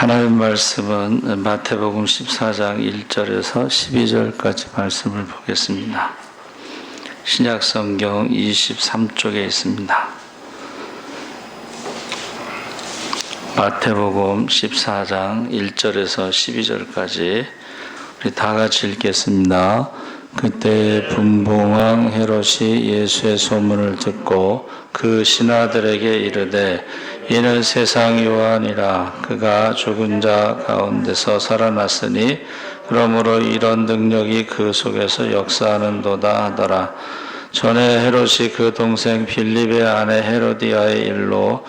하나님 말씀은 마태복음 14장 1절에서 12절까지 말씀을 보겠습니다. 신약성경 23쪽에 있습니다. 마태복음 14장 1절에서 12절까지 우리 다 같이 읽겠습니다. 그때 분봉왕 헤롯이 예수의 소문을 듣고 그 신하들에게 이르되 이는 세상 요한이라 그가 죽은 자 가운데서 살아났으니 그러므로 이런 능력이 그 속에서 역사하는도다 하더라. 전에 헤롯이 그 동생 빌립의 아내 헤로디아의 일로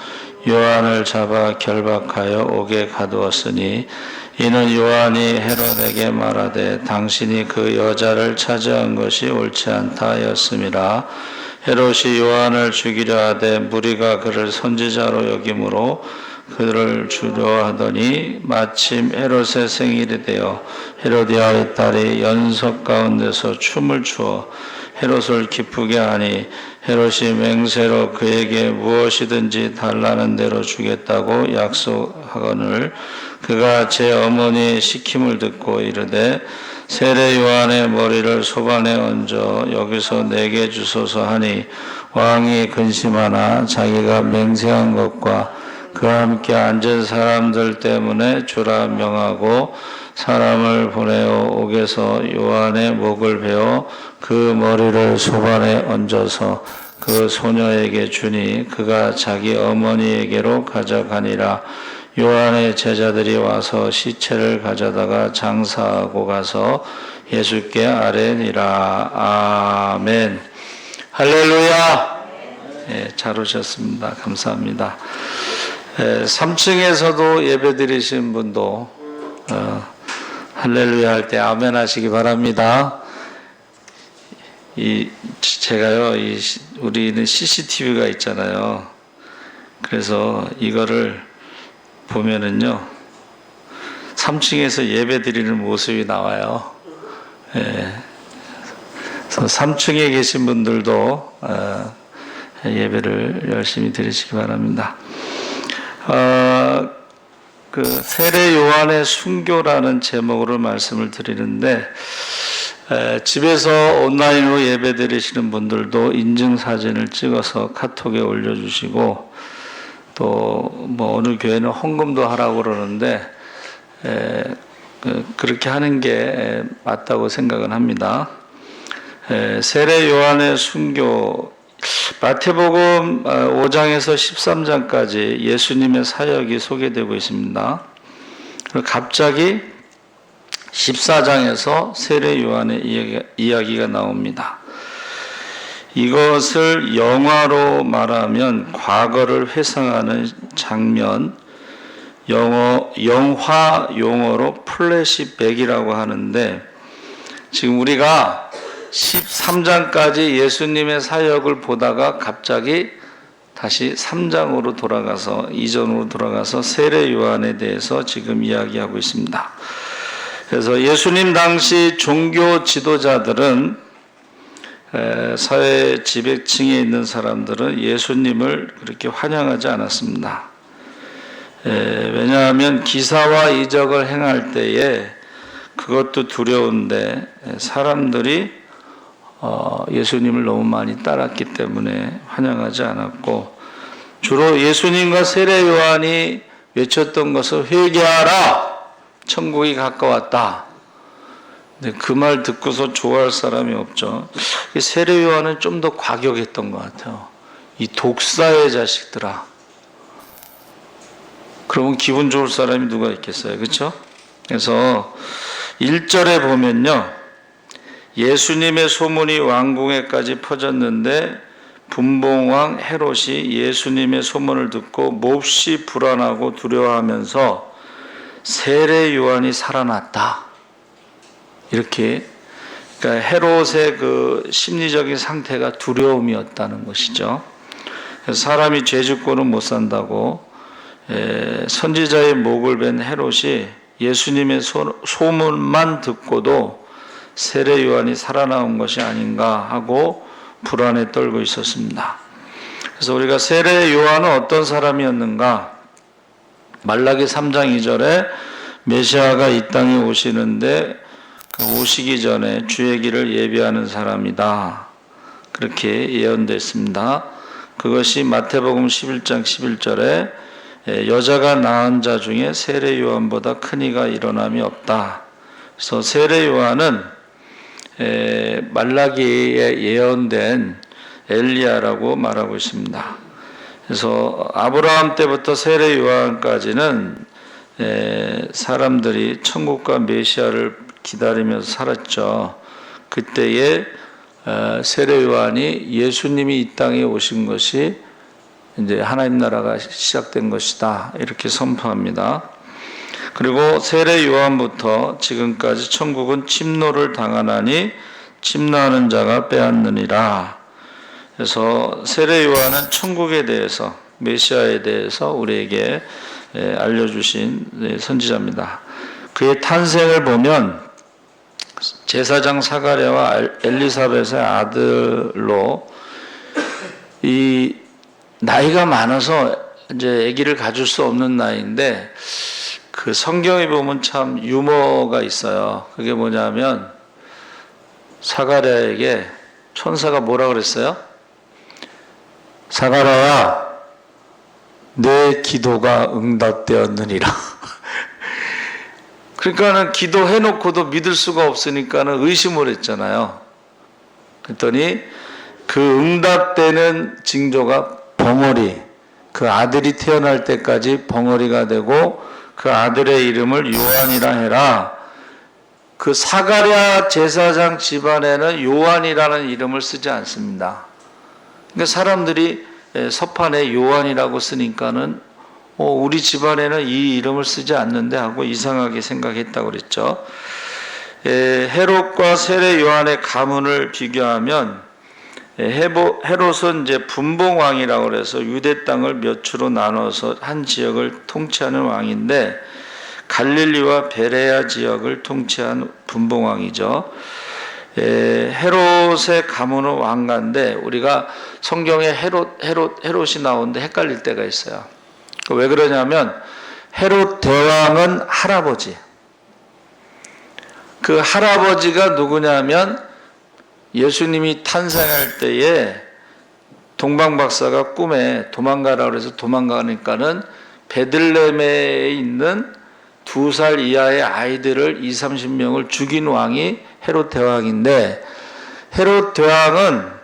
요한을 잡아 결박하여 옥에 가두었으니 이는 요한이 헤롯에게 말하되 당신이 그 여자를 차지한 것이 옳지 않다 하였음이라. 헤롯이 요한을 죽이려 하되 무리가 그를 선지자로 여김으로 그를 주려 하더니 마침 헤롯의 생일이 되어 헤로디아의 딸이 연석 가운데서 춤을 추어 헤롯을 기쁘게 하니 헤롯이 맹세로 그에게 무엇이든지 달라는 대로 주겠다고 약속하거늘 그가 제 어머니의 시킴을 듣고 이르되 세례 요한의 머리를 소반에 얹어 여기서 내게 주소서 하니 왕이 근심하나 자기가 맹세한 것과 그와 함께 앉은 사람들 때문에 주라 명하고 사람을 보내어 옥에서 요한의 목을 베어 그 머리를 소반에 얹어서 그 소녀에게 주니 그가 자기 어머니에게로 가져가니라. 요한의 제자들이 와서 시체를 가져다가 장사하고 가서 예수께 아뢰니라. 아멘. 할렐루야. 네, 잘 오셨습니다. 감사합니다. 3층에서도 예배 드리신 분도 할렐루야 할 때 아멘 하시기 바랍니다. 제가요, 우리는 CCTV가 있잖아요. 그래서 이거를 보면은요, 3층에서 예배 드리는 모습이 나와요. 예. 그래서 3층에 계신 분들도 예배를 열심히 드리시기 바랍니다. 그 세례 요한의 순교라는 제목으로 말씀을 드리는데, 집에서 온라인으로 예배 드리시는 분들도 인증사진을 찍어서 카톡에 올려주시고, 또 뭐 어느 교회는 헌금도 하라고 그러는데 그렇게 하는 게 맞다고 생각은 합니다. 세례 요한의 순교, 마태복음 5장에서 13장까지 예수님의 사역이 소개되고 있습니다. 그리고 갑자기 14장에서 세례 요한의 이야기가 나옵니다. 이것을 영화로 말하면 과거를 회상하는 장면, 영화 용어로 플래시백이라고 하는데, 지금 우리가 13장까지 예수님의 사역을 보다가 갑자기 다시 3장으로 돌아가서, 이전으로 돌아가서 세례 요한에 대해서 지금 이야기하고 있습니다. 그래서 예수님 당시 종교 지도자들은, 사회 지배층에 있는 사람들은 예수님을 그렇게 환영하지 않았습니다. 왜냐하면 기사와 이적을 행할 때에 그것도 두려운데 사람들이 예수님을 너무 많이 따랐기 때문에 환영하지 않았고, 주로 예수님과 세례 요한이 외쳤던 것을 회개하라! 천국이 가까웠다. 근데 그 말 듣고서 좋아할 사람이 없죠. 세례 요한은 좀 더 과격했던 것 같아요. 이 독사의 자식들아. 그러면 기분 좋을 사람이 누가 있겠어요, 그렇죠? 그래서 1절에 보면요, 예수님의 소문이 왕궁에까지 퍼졌는데 분봉왕 헤롯이 예수님의 소문을 듣고 몹시 불안하고 두려워하면서 세례 요한이 살아났다. 이렇게, 그러니까 헤롯의 그 심리적인 상태가 두려움이었다는 것이죠. 사람이 죄 짓고는 못 산다고 선지자의 목을 벤 헤롯이 예수님의 소문만 듣고도 세례 요한이 살아나온 것이 아닌가 하고 불안에 떨고 있었습니다. 그래서 우리가 세례 요한은 어떤 사람이었는가? 말라기 3장 2절에 메시아가 이 땅에 오시는데 그 오시기 전에 주의 길을 예비하는 사람이다. 그렇게 예언됐습니다. 그것이 마태복음 11장 11절에 여자가 낳은 자 중에 세례 요한보다 큰 이가 일어남이 없다. 그래서 세례 요한은 말라기에 예언된 엘리야라고 말하고 있습니다. 그래서 아브라함 때부터 세례 요한까지는 사람들이 천국과 메시아를 기다리면서 살았죠. 그때에 세례 요한이 예수님이 이 땅에 오신 것이 이제 하나님 나라가 시작된 것이다. 이렇게 선포합니다. 그리고 세례 요한부터 지금까지 천국은 침노를 당하나니 침노하는 자가 빼앗느니라. 그래서 세례 요한은 천국에 대해서 메시아에 대해서 우리에게 알려주신 선지자입니다. 그의 탄생을 보면 제사장 사가랴와 엘리사벳의 아들로 이 나이가 많아서 이제 아기를 가질 수 없는 나이인데 그 성경에 보면 참 유머가 있어요. 그게 뭐냐면 사가랴에게 천사가 뭐라 그랬어요? 사가랴야, 내 기도가 응답되었느니라. 그러니까는 기도해놓고도 믿을 수가 없으니까는 의심을 했잖아요. 그랬더니 그 응답되는 징조가 벙어리, 그 아들이 태어날 때까지 벙어리가 되고 그 아들의 이름을 요한이라 해라. 그 사가랴 제사장 집안에는 요한이라는 이름을 쓰지 않습니다. 그러니까 사람들이 서판에 요한이라고 쓰니까는 우리 집안에는 이 이름을 쓰지 않는데 하고 이상하게 생각했다고 그랬죠. 헤롯과 세례 요한의 가문을 비교하면 헤롯은 이제 분봉왕이라고 그래서 유대 땅을 몇 주로 나눠서 한 지역을 통치하는 왕인데 갈릴리와 베레아 지역을 통치한 분봉왕이죠. 헤롯의 가문은 왕가인데 우리가 성경에 헤롯이 나오는데 헷갈릴 때가 있어요. 왜 그러냐면 헤롯 대왕은 할아버지. 그 할아버지가 누구냐면 예수님이 탄생할 때에 동방박사가 꿈에 도망가라 그래서 도망가니까는 베들레헴에 있는 2살 이하의 아이들을 20-30명을 죽인 왕이 헤롯 대왕인데 헤롯 대왕은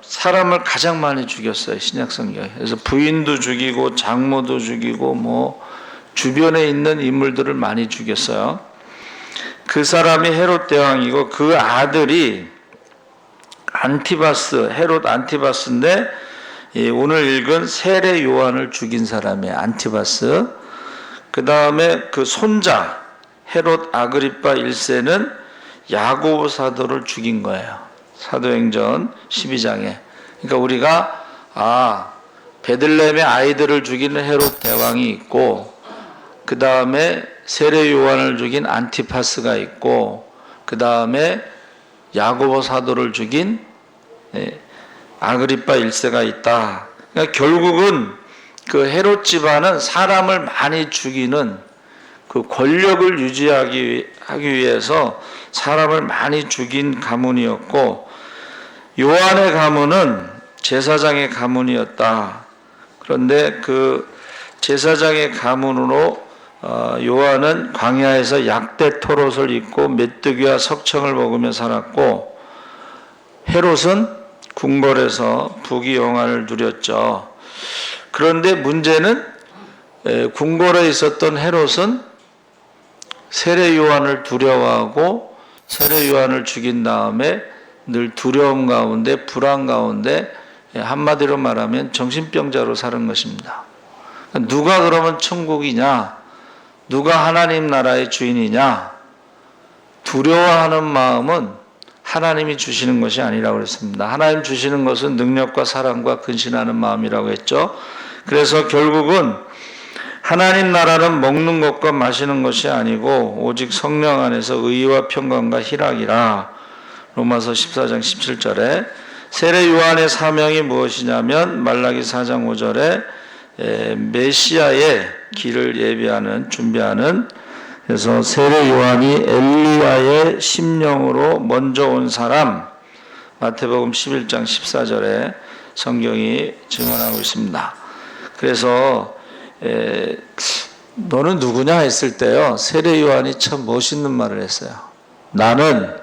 사람을 가장 많이 죽였어요. 신약성경에. 그래서 부인도 죽이고 장모도 죽이고 뭐 주변에 있는 인물들을 많이 죽였어요. 그 사람이 헤롯 대왕이고 그 아들이 안티바스, 헤롯 안티바스인데 오늘 읽은 세례 요한을 죽인 사람이에요. 안티바스. 그 다음에 그 손자 헤롯 아그리파 1세는 야고보 사도를 죽인 거예요. 사도행전 12장에. 그러니까 우리가 베들레헴의 아이들을 죽이는 헤롯 대왕이 있고 그 다음에 세례 요한을 죽인 안티파스가 있고 그 다음에 야고보 사도를 죽인 아그리파 1세가 있다. 그러니까 결국은 그 헤롯 집안은 사람을 많이 죽이는 그 권력을 유지하기 위해서 사람을 많이 죽인 가문이었고 요한의 가문은 제사장의 가문이었다. 그런데 그 제사장의 가문으로 요한은 광야에서 약대 토롯을 입고 메뚜기와 석청을 먹으며 살았고 헤롯은 궁궐에서 부귀영화를 누렸죠. 그런데 문제는 궁궐에 있었던 헤롯은 세례 요한을 두려워하고 세례 요한을 죽인 다음에 늘 두려움 가운데 불안 가운데 한마디로 말하면 정신병자로 사는 것입니다. 누가 그러면 천국이냐? 누가 하나님 나라의 주인이냐? 두려워하는 마음은 하나님이 주시는 것이 아니라고 그랬습니다. 하나님 주시는 것은 능력과 사랑과 근신하는 마음이라고 했죠. 그래서 결국은 하나님 나라는 먹는 것과 마시는 것이 아니고 오직 성령 안에서 의와 평강과 희락이라. 로마서 14장 17절에 세례 요한의 사명이 무엇이냐면 말라기 4장 5절에 메시아의 길을 예비하는 준비하는, 그래서 세례 요한이 엘리야의 심령으로 먼저 온 사람, 마태복음 11장 14절에 성경이 증언하고 있습니다. 그래서 너는 누구냐 했을 때요, 세례 요한이 참 멋있는 말을 했어요. 나는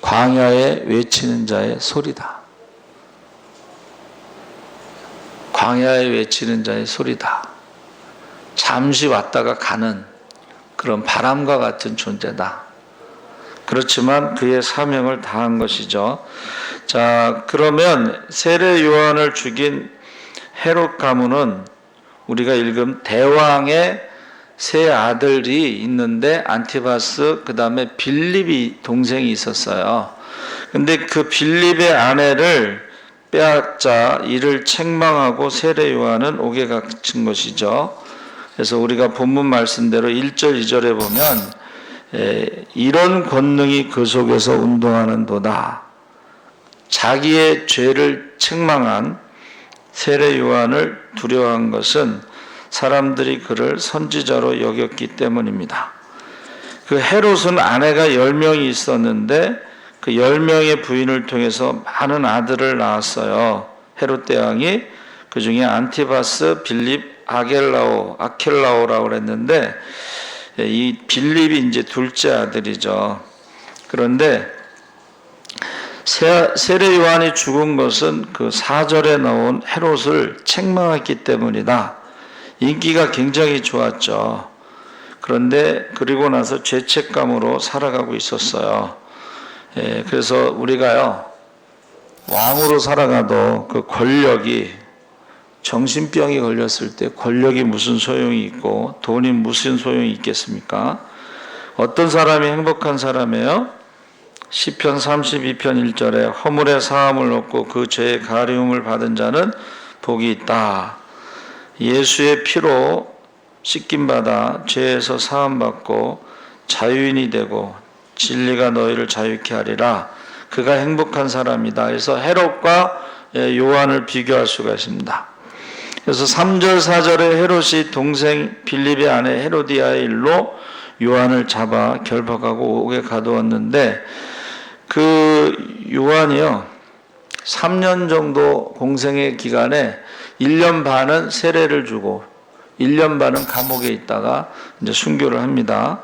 광야에 외치는 자의 소리다. 광야에 외치는 자의 소리다. 잠시 왔다가 가는 그런 바람과 같은 존재다. 그렇지만 그의 사명을 다한 것이죠. 자, 그러면 세례 요한을 죽인 헤롯 가문은 우리가 읽은 대왕의 세 아들이 있는데 안티바스, 그 다음에 빌립이 동생이 있었어요. 근데 그 빌립의 아내를 빼앗자 이를 책망하고 세례 요한은 옥에 갇힌 것이죠. 그래서 우리가 본문 말씀대로 1절 2절에 보면 이런 권능이 그 속에서 운동하는도다. 자기의 죄를 책망한 세례 요한을 두려워한 것은 사람들이 그를 선지자로 여겼기 때문입니다. 그 헤롯은 아내가 10명이 있었는데 그 10명의 부인을 통해서 많은 아들을 낳았어요. 헤롯 대왕이 그 중에 안티바스, 빌립, 아켈라오라고 그랬는데 이 빌립이 이제 둘째 아들이죠. 그런데 세례 요한이 죽은 것은 그 4절에 나온 헤롯을 책망했기 때문이다. 인기가 굉장히 좋았죠. 그런데 그리고 나서 죄책감으로 살아가고 있었어요. 그래서 우리가요, 왕으로 살아가도 그 권력이, 정신병이 걸렸을 때 권력이 무슨 소용이 있고 돈이 무슨 소용이 있겠습니까? 어떤 사람이 행복한 사람이에요? 시편 32편 1절에 허물의 사함을 얻고 그 죄의 가리움을 받은 자는 복이 있다. 예수의 피로 씻김받아 죄에서 사함받고 자유인이 되고 진리가 너희를 자유케 하리라. 그가 행복한 사람이다. 그래서 헤롯과 요한을 비교할 수가 있습니다. 그래서 3절 4절에 헤롯이 동생 빌립의 아내 헤로디아의 일로 요한을 잡아 결박하고 옥에 가두었는데 그 요한이요 3년 정도 공생의 기간에 1년 반은 세례를 주고 1년 반은 감옥에 있다가 이제 순교를 합니다.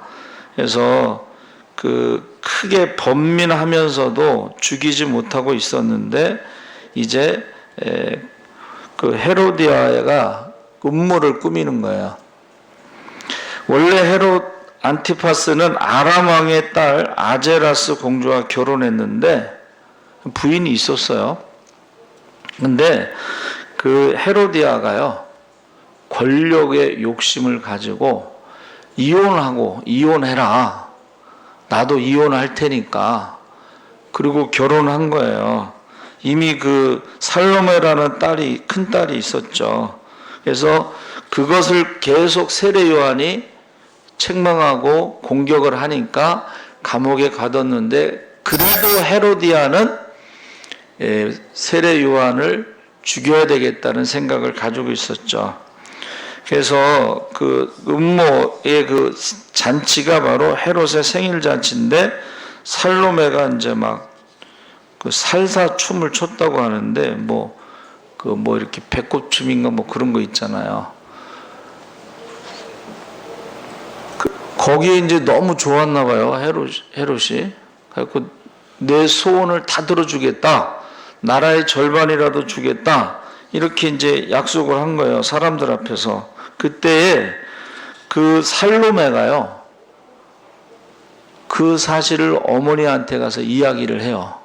그래서 그 크게 번민하면서도 죽이지 못하고 있었는데 이제 그 헤로디아가 음모를 꾸미는 거예요. 원래 헤롯 안티파스는 아람 왕의 딸 아제라스 공주와 결혼했는데 부인이 있었어요. 근데 그 헤로디아가요 권력의 욕심을 가지고 이혼해라. 나도 이혼할 테니까. 그리고 결혼한 거예요. 이미 그 살로메라는 큰 딸이 있었죠. 그래서 그것을 계속 세례 요한이 책망하고 공격을 하니까 감옥에 가뒀는데 그래도 헤로디아는 세례 요한을 죽여야 되겠다는 생각을 가지고 있었죠. 그래서 그 음모의 그 잔치가 바로 헤롯의 생일 잔치인데 살로메가 이제 막 그 살사 춤을 췄다고 하는데 뭐 이렇게 배꼽춤인가 뭐 그런 거 있잖아요. 거기에 이제 너무 좋았나 봐요, 헤롯이. 그래서 내 소원을 다 들어주겠다. 나라의 절반이라도 주겠다. 이렇게 이제 약속을 한 거예요, 사람들 앞에서. 그때에 그 살로메가요, 그 사실을 어머니한테 가서 이야기를 해요.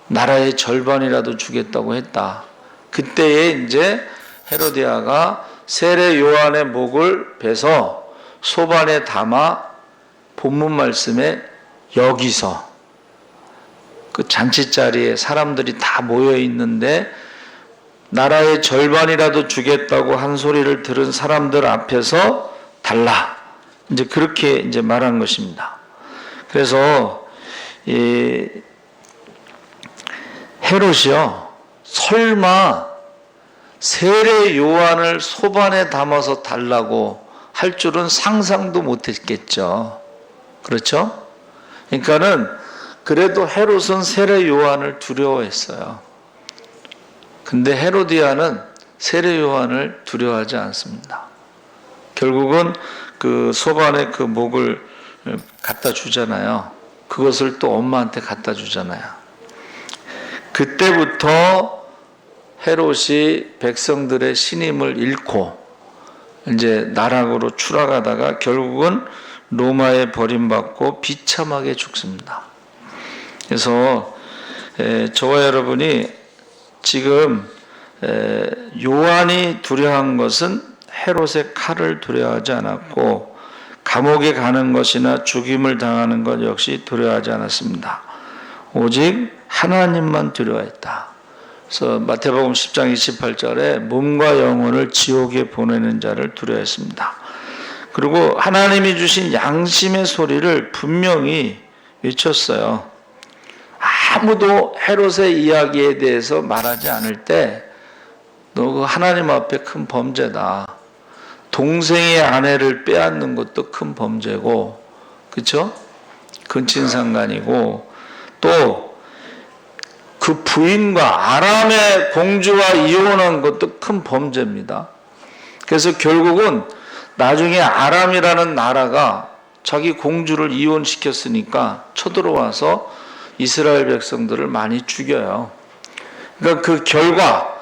나라의 절반이라도 주겠다고 했다. 그때에 이제 헤로디아가 세례 요한의 목을 베서 소반에 담아 본문 말씀에 여기서 그 잔치 자리에 사람들이 다 모여 있는데 나라의 절반이라도 주겠다고 한 소리를 들은 사람들 앞에서 달라. 이제 그렇게 이제 말한 것입니다. 그래서 헤롯이요 설마 세례 요한을 소반에 담아서 달라고 할 줄은 상상도 못했겠죠. 그렇죠? 그러니까는 그래도 헤롯은 세례 요한을 두려워했어요. 근데 헤로디아는 세례 요한을 두려워하지 않습니다. 결국은 그 소반에 그 목을 갖다 주잖아요. 그것을 또 엄마한테 갖다 주잖아요. 그때부터 헤롯이 백성들의 신임을 잃고 이제 나락으로 추락하다가 결국은 로마에 버림받고 비참하게 죽습니다. 그래서 저와 여러분이 지금 요한이 두려워한 것은 헤롯의 칼을 두려워하지 않았고 감옥에 가는 것이나 죽임을 당하는 것 역시 두려워하지 않았습니다. 오직 하나님만 두려워했다. 그래서 마태복음 10장 28절에 몸과 영혼을 지옥에 보내는 자를 두려워했습니다. 그리고 하나님이 주신 양심의 소리를 분명히 외쳤어요. 아무도 헤롯의 이야기에 대해서 말하지 않을 때 너 그 하나님 앞에 큰 범죄다. 동생의 아내를 빼앗는 것도 큰 범죄고, 그렇죠? 근친상간이고, 또 그 부인과 아람의 공주와 이혼한 것도 큰 범죄입니다. 그래서 결국은 나중에 아람이라는 나라가 자기 공주를 이혼시켰으니까 쳐들어와서 이스라엘 백성들을 많이 죽여요. 그러니까 그 결과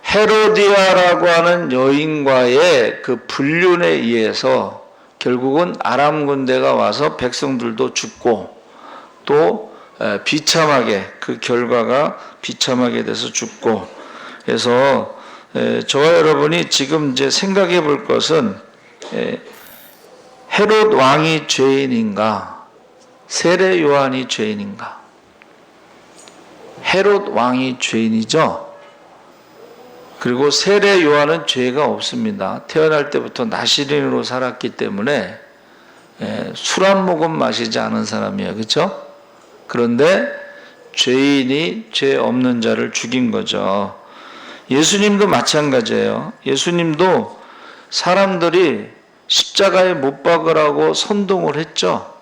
헤로디아라고 하는 여인과의 그 불륜에 의해서 결국은 아람 군대가 와서 백성들도 죽고 또 비참하게 그 결과가 비참하게 돼서 죽고 그래서 저와 여러분이 지금 이제 생각해 볼 것은 헤롯 왕이 죄인인가 세례 요한이 죄인인가? 헤롯 왕이 죄인이죠. 그리고 세례 요한은 죄가 없습니다. 태어날 때부터 나시린으로 살았기 때문에 술 한 모금 마시지 않은 사람이에요. 그렇죠? 그런데 죄인이 죄 없는 자를 죽인 거죠. 예수님도 마찬가지예요. 예수님도 사람들이 십자가에 못 박으라고 선동을 했죠.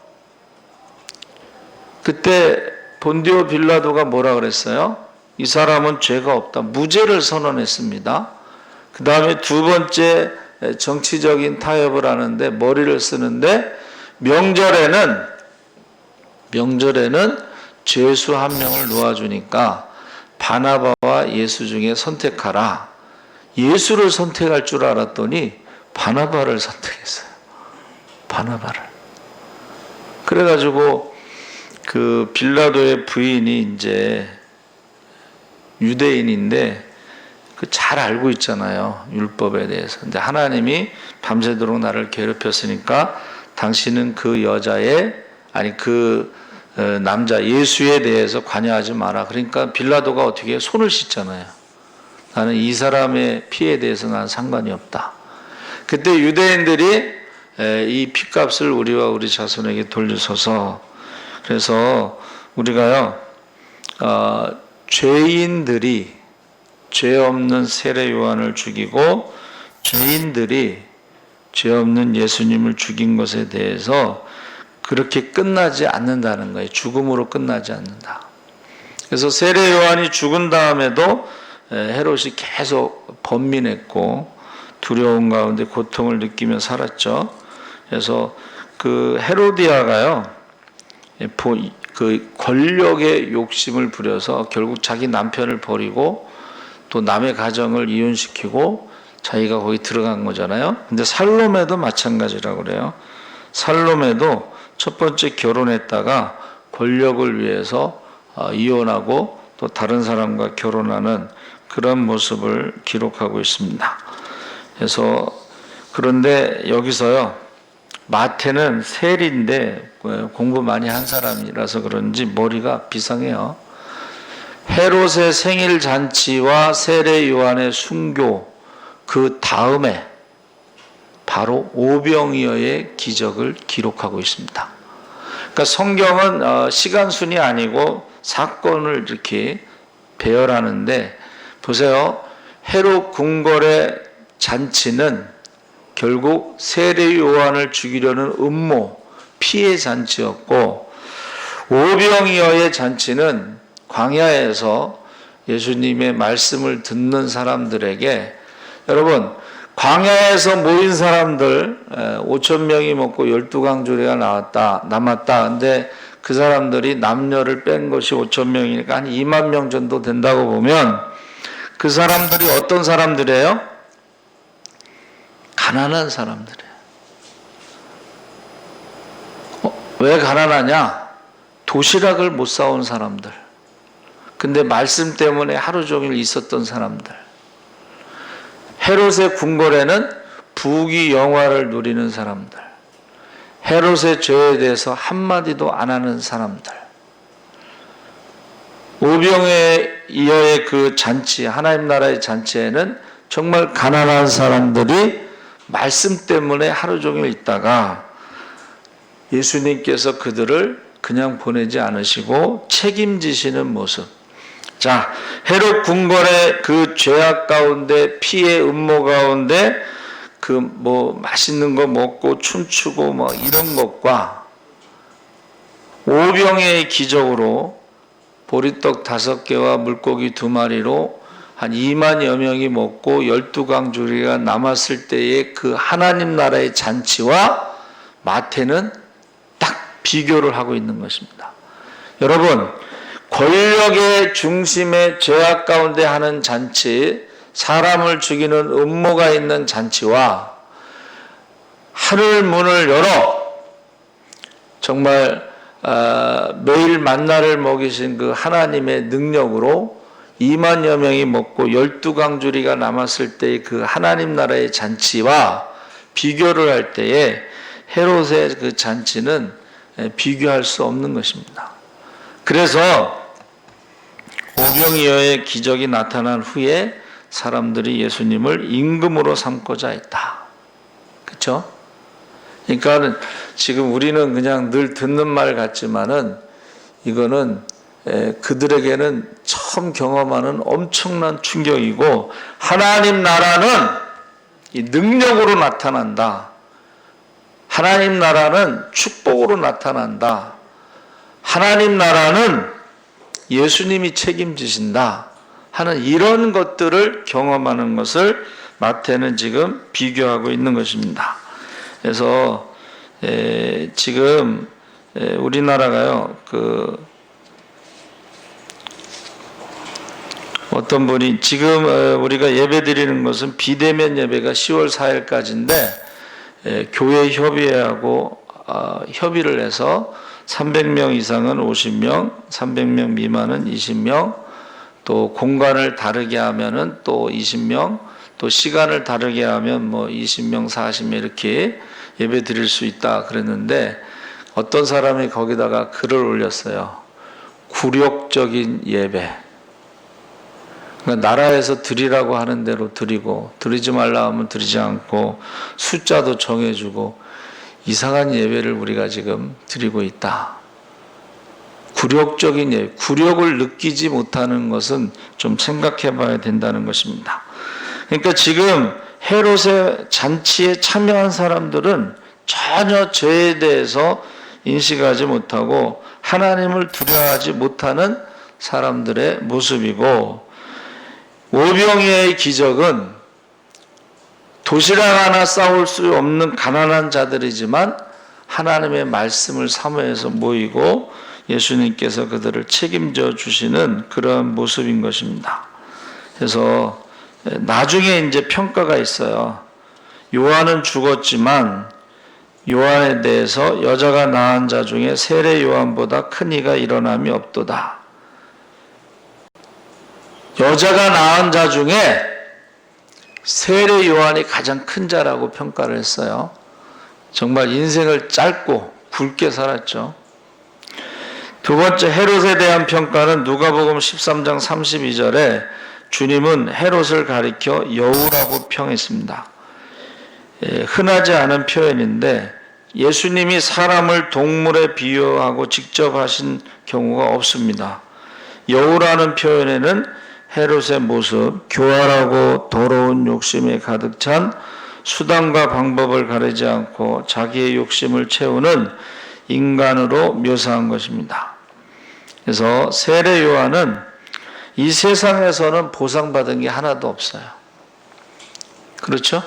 그때 본디오 빌라도가 뭐라 그랬어요? 이 사람은 죄가 없다. 무죄를 선언했습니다. 그 다음에 두 번째 정치적인 타협을 하는데 머리를 쓰는데 명절에는 죄수 한 명을 놓아주니까 바나바와 예수 중에 선택하라. 예수를 선택할 줄 알았더니 바나바를 선택했어요. 바나바를. 그래가지고 그 빌라도의 부인이 이제 유대인인데 그 잘 알고 있잖아요. 율법에 대해서. 근데 하나님이 밤새도록 나를 괴롭혔으니까 당신은 그 여자의 아니 그 남자 예수에 대해서 관여하지 마라. 그러니까 빌라도가 어떻게 손을 씻잖아요. 나는 이 사람의 피에 대해서 난 상관이 없다. 그때 유대인들이 이 피값을 우리와 우리 자손에게 돌려서서 그래서 우리가요 죄인들이 죄 없는 세례 요한을 죽이고 죄인들이 죄 없는 예수님을 죽인 것에 대해서 그렇게 끝나지 않는다는 거예요. 죽음으로 끝나지 않는다. 그래서 세례 요한이 죽은 다음에도 헤롯이 계속 번민했고 두려움 가운데 고통을 느끼며 살았죠. 그래서 그 헤로디아가요, 그 권력의 욕심을 부려서 결국 자기 남편을 버리고 또 남의 가정을 이혼시키고 자기가 거기 들어간 거잖아요. 근데 살로메도 마찬가지라고 그래요. 살로메도 첫 번째 결혼했다가 권력을 위해서 이혼하고 또 다른 사람과 결혼하는 그런 모습을 기록하고 있습니다. 그래서 그런데 여기서요 마태는 세리인데 공부 많이 한 사람이라서 그런지 머리가 비상해요. 헤롯의 생일 잔치와 세례 요한의 순교 그 다음에 바로 오병이어의 기적을 기록하고 있습니다. 그러니까 성경은 시간순이 아니고 사건을 이렇게 배열하는데 보세요. 헤롯 궁궐의 잔치는 결국 세례 요한을 죽이려는 음모, 피해 잔치였고, 오병이어의 잔치는 광야에서 예수님의 말씀을 듣는 사람들에게, 여러분 광야에서 모인 사람들 5,000명이 먹고 12강조리가 남았다. 근데 그 사람들이 남녀를 뺀 것이 5,000명이니까 한 2만 명 정도 된다고 보면, 그 사람들이 어떤 사람들이에요? 가난한 사람들이에요. 왜 가난하냐? 도시락을 못 사온 사람들. 근데 말씀 때문에 하루 종일 있었던 사람들. 헤롯의 궁궐에는 부귀 영화를 누리는 사람들. 헤롯의 죄에 대해서 한마디도 안 하는 사람들. 오병이어의 그 잔치, 하나님 나라의 잔치에는 정말 가난한 사람들이 말씀 때문에 하루 종일 있다가 예수님께서 그들을 그냥 보내지 않으시고 책임지시는 모습. 자, 헤롯 궁궐의 그 죄악 가운데, 피해 음모 가운데 그 맛있는 거 먹고 춤추고 이런 것과 오병이어의 기적으로 보리떡 5개와 물고기 2마리로 한 2만여 명이 먹고 12강조리가 남았을 때의 그 하나님 나라의 잔치와 마태는 딱 비교를 하고 있는 것입니다. 여러분, 권력의 중심의 죄악 가운데 하는 잔치, 사람을 죽이는 음모가 있는 잔치와 하늘 문을 열어 정말 매일 만나를 먹이신 그 하나님의 능력으로 2만여 명이 먹고 12강조리가 남았을 때의 그 하나님 나라의 잔치와 비교를 할 때에 헤롯의 그 잔치는 비교할 수 없는 것입니다. 그래서 오병이어의 기적이 나타난 후에 사람들이 예수님을 임금으로 삼고자 했다. 그렇죠? 그러니까 지금 우리는 그냥 늘 듣는 말 같지만은 이거는 그들에게는 처음 경험하는 엄청난 충격이고, 하나님 나라는 이 능력으로 나타난다. 하나님 나라는 축복으로 나타난다. 하나님 나라는 예수님이 책임지신다 하는 이런 것들을 경험하는 것을 마태는 지금 비교하고 있는 것입니다. 그래서 지금 우리나라가요, 어떤 분이 지금 우리가 예배 드리는 것은 비대면 예배가 10월 4일까지인데 교회 협의회하고 협의를 해서 300명 이상은 50명, 300명 미만은 20명, 또 공간을 다르게 하면은 또 20명, 또 시간을 다르게 하면 20명, 40명 이렇게 예배 드릴 수 있다 그랬는데, 어떤 사람이 거기다가 글을 올렸어요. 굴욕적인 예배. 그러니까 나라에서 드리라고 하는 대로 드리고, 드리지 말라 하면 드리지 않고, 숫자도 정해주고, 이상한 예배를 우리가 지금 드리고 있다. 굴욕적인 예배, 굴욕을 느끼지 못하는 것은 좀 생각해 봐야 된다는 것입니다. 그러니까 지금 헤롯의 잔치에 참여한 사람들은 전혀 죄에 대해서 인식하지 못하고 하나님을 두려워하지 못하는 사람들의 모습이고, 오병이어의 기적은 도시락 하나 싸올 수 없는 가난한 자들이지만 하나님의 말씀을 사모해서 모이고 예수님께서 그들을 책임져 주시는 그런 모습인 것입니다. 그래서 나중에 이제 평가가 있어요. 요한은 죽었지만 요한에 대해서 여자가 낳은 자 중에 세례 요한보다 큰 이가 일어남이 없도다. 여자가 낳은 자 중에 세례 요한이 가장 큰 자라고 평가를 했어요. 정말 인생을 짧고 굵게 살았죠. 두 번째, 헤롯에 대한 평가는 누가복음 13장 32절에 주님은 헤롯을 가리켜 여우라고 평했습니다. 흔하지 않은 표현인데 예수님이 사람을 동물에 비유하고 직접 하신 경우가 없습니다. 여우라는 표현에는 헤롯의 모습, 교활하고 더러운 욕심에 가득 찬 수단과 방법을 가리지 않고 자기의 욕심을 채우는 인간으로 묘사한 것입니다. 그래서 세례 요한은 이 세상에서는 보상받은 게 하나도 없어요. 그렇죠?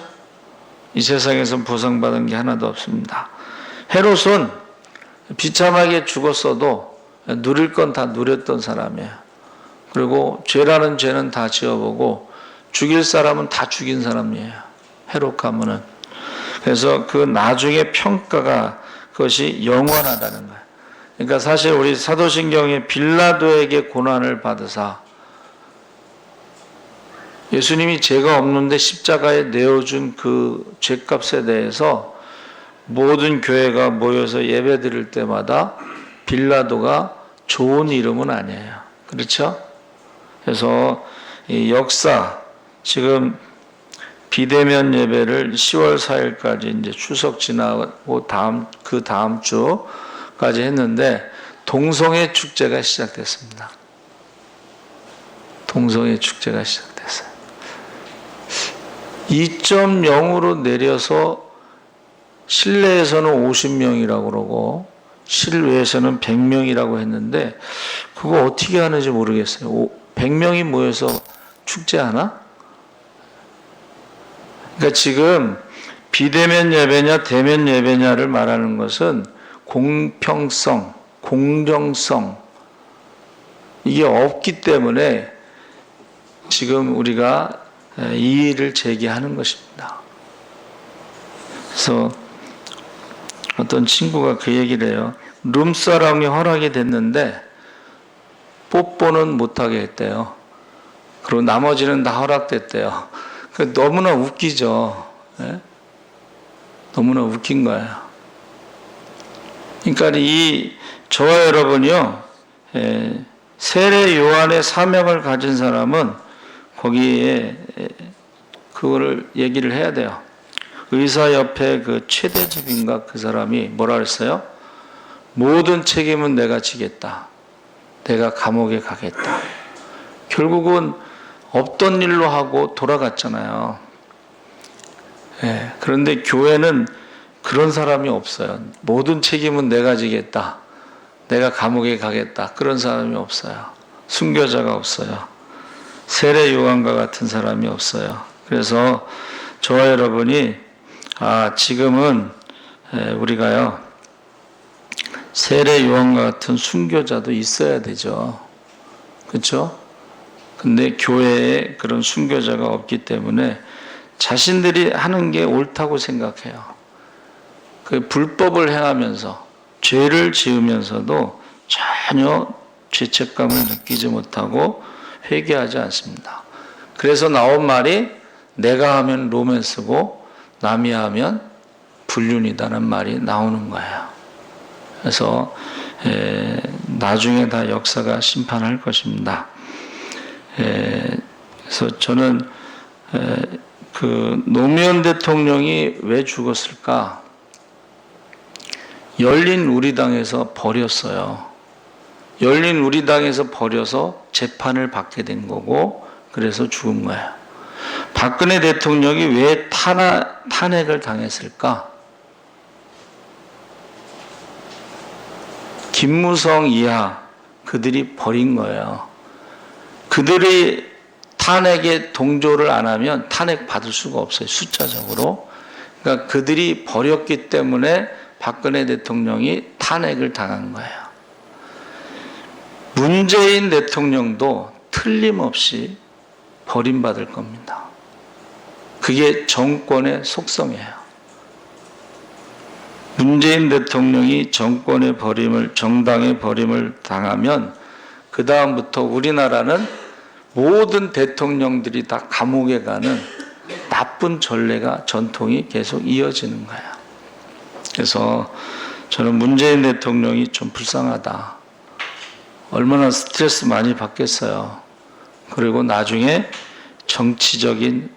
이 세상에서는 보상받은 게 하나도 없습니다. 헤롯은 비참하게 죽었어도 누릴 건 다 누렸던 사람이에요. 그리고 죄라는 죄는 다 지어보고 죽일 사람은 다 죽인 사람이에요. 헤롯 가문은. 그래서 그 나중에 평가가 그것이 영원하다는 거예요. 그러니까 사실 우리 사도신경에 빌라도에게 고난을 받으사 예수님이 죄가 없는데 십자가에 내어준 그 죄값에 대해서 모든 교회가 모여서 예배 드릴 때마다 빌라도가 좋은 이름은 아니에요. 그렇죠? 그래서 이 역사, 지금 비대면 예배를 10월 4일까지 이제 추석 지나고 그 다음 주까지 했는데 동성애 축제가 시작됐습니다. 동성애 축제가 시작됐어요. 2.0으로 내려서 실내에서는 50명이라고 그러고 실외에서는 100명이라고 했는데 그거 어떻게 하는지 모르겠어요. 100명이 모여서 축제하나? 그러니까 지금 비대면 예배냐 대면 예배냐를 말하는 것은 공평성, 공정성 이게 없기 때문에 지금 우리가 이의를 제기하는 것입니다. 그래서 어떤 친구가 그 얘기를 해요. 룸사롱이 허락이 됐는데 뽀뽀는 못하게 했대요. 그리고 나머지는 다 허락됐대요. 너무나 웃기죠. 예? 너무나 웃긴 거예요. 그러니까 저와 여러분이요, 세례 요한의 사명을 가진 사람은 거기에 그거를 얘기를 해야 돼요. 의사협회 그 최대집인가 그 사람이 뭐라 그랬어요? 모든 책임은 내가 지겠다. 내가 감옥에 가겠다. 결국은 없던 일로 하고 돌아갔잖아요. 예, 그런데 교회는 그런 사람이 없어요. 모든 책임은 내가 지겠다. 내가 감옥에 가겠다. 그런 사람이 없어요. 순교자가 없어요. 세례 요한과 같은 사람이 없어요. 그래서 저와 여러분이 지금은 우리가요 세례 요한과 같은 순교자도 있어야 되죠. 그렇죠? 근데 교회에 그런 순교자가 없기 때문에 자신들이 하는 게 옳다고 생각해요. 그 불법을 행하면서 죄를 지으면서도 전혀 죄책감을 느끼지 못하고 회개하지 않습니다. 그래서 나온 말이 내가 하면 로맨스고 남이 하면 불륜이다는 말이 나오는 거예요. 그래서 나중에 다 역사가 심판할 것입니다. 그래서 저는 그 노무현 대통령이 왜 죽었을까? 열린 우리당에서 버렸어요. 열린 우리당에서 버려서 재판을 받게 된 거고 그래서 죽은 거예요. 박근혜 대통령이 왜 탄핵을 당했을까? 김무성 이하 그들이 버린 거예요. 그들이 탄핵에 동조를 안 하면 탄핵 받을 수가 없어요. 숫자적으로. 그러니까 그들이 버렸기 때문에 박근혜 대통령이 탄핵을 당한 거예요. 문재인 대통령도 틀림없이 버림받을 겁니다. 그게 정권의 속성이에요. 문재인 대통령이 정권의 버림을, 정당의 버림을 당하면 그 다음부터 우리나라는 모든 대통령들이 다 감옥에 가는 나쁜 전례가 전통이 계속 이어지는 거예요. 그래서 저는 문재인 대통령이 좀 불쌍하다. 얼마나 스트레스 많이 받겠어요. 그리고 나중에 정치적인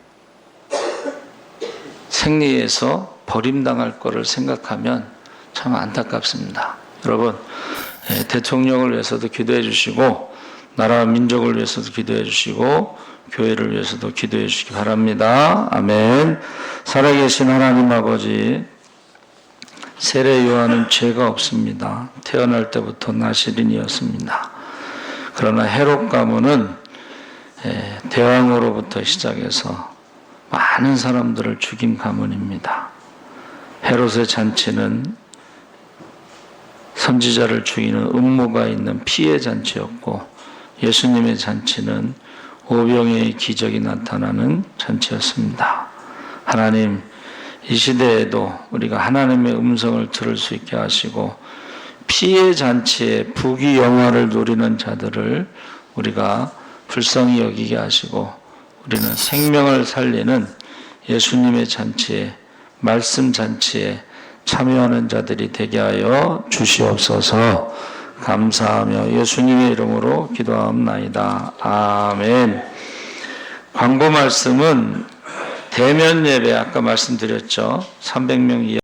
생리에서 버림당할 거를 생각하면 참 안타깝습니다. 여러분, 대통령을 위해서도 기도해 주시고 나라와 민족을 위해서도 기도해 주시고 교회를 위해서도 기도해 주시기 바랍니다. 아멘. 살아계신 하나님 아버지, 세례 요한은 죄가 없습니다. 태어날 때부터 나실인이었습니다. 그러나 헤롯 가문은 대왕으로부터 시작해서 많은 사람들을 죽인 가문입니다. 헤롯의 잔치는 선지자를 죽이는 음모가 있는 피해 잔치였고, 예수님의 잔치는 오병이의 기적이 나타나는 잔치였습니다. 하나님, 이 시대에도 우리가 하나님의 음성을 들을 수 있게 하시고 피해 잔치에 부귀영화를 누리는 자들을 우리가 불쌍히 여기게 하시고 우리는 생명을 살리는 예수님의 잔치에, 말씀 잔치에 참여하는 자들이 되게 하여 주시옵소서. 감사하며 예수님의 이름으로 기도하옵나이다. 아멘. 광고 말씀은 대면 예배, 아까 말씀드렸죠. 300명 이하